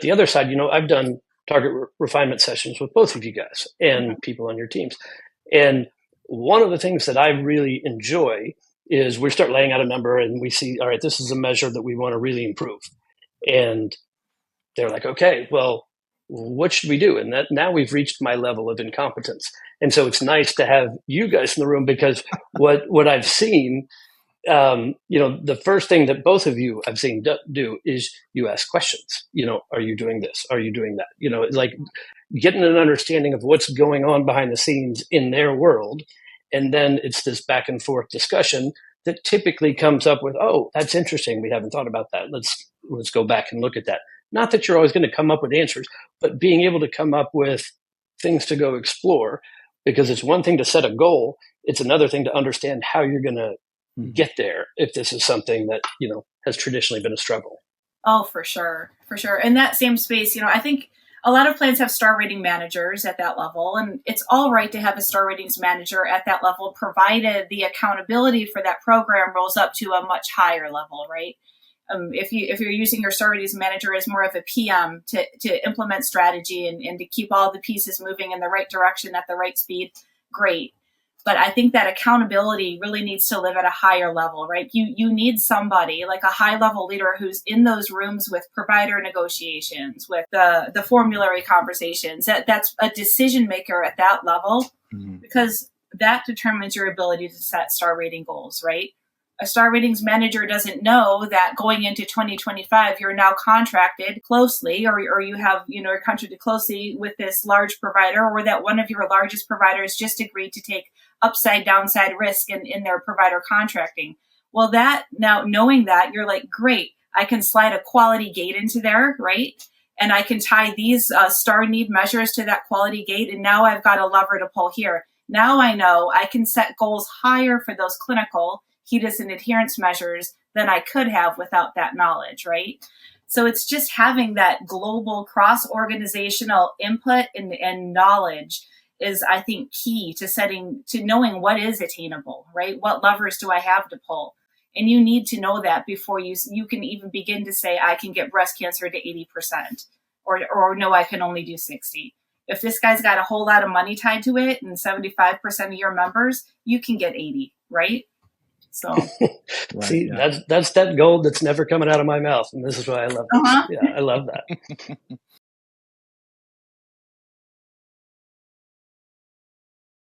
the other side, I've done target refinement sessions with both of you guys and people on your teams. And one of the things that I really enjoy is we start laying out a number and we see, all right, this is a measure that we want to really improve. And they're like, okay, well, what should we do? And that now we've reached my level of incompetence. And so it's nice to have you guys in the room, because what I've seen, the first thing that both of you I've seen do is you ask questions. Are you doing this? Are you doing that? It's like getting an understanding of what's going on behind the scenes in their world. And then it's this back and forth discussion that typically comes up with, oh, that's interesting. We haven't thought about that. Let's go back and look at that. Not that you're always going to come up with answers, but being able to come up with things to go explore, because it's one thing to set a goal. It's another thing to understand how you're going to get there if this is something that, has traditionally been a struggle. Oh, for sure. For sure. In that same space, I think a lot of plans have star rating managers at that level, and it's all right to have a star ratings manager at that level, provided the accountability for that program rolls up to a much higher level, right? If you're using your star ratings manager as more of a PM to implement strategy and to keep all the pieces moving in the right direction at the right speed, great. But I think that accountability really needs to live at a higher level, right? You need somebody like a high level leader who's in those rooms with provider negotiations, with the formulary conversations. That's a decision maker at that level, because that determines your ability to set star rating goals, right? A star ratings manager doesn't know that going into 2025, you're now contracted closely, or you have, you're contracted closely with this large provider, or that one of your largest providers just agreed to take upside downside risk in their provider contracting. Well, that now knowing that, you're like, great, I can slide a quality gate into there, right? And I can tie these star need measures to that quality gate. And now I've got a lever to pull here. Now I know I can set goals higher for those clinical HEDIS and adherence measures than I could have without that knowledge, right? So it's just having that global cross-organizational input and knowledge is, I think, key to knowing what is attainable, right? What levers do I have to pull? And you need to know that before you can even begin to say, I can get breast cancer to 80%, or no, I can only do 60. If this guy's got a whole lot of money tied to it and 75% of your members, you can get 80, right? So see, that's that gold that's never coming out of my mouth, and this is why I love this. Yeah, I love that.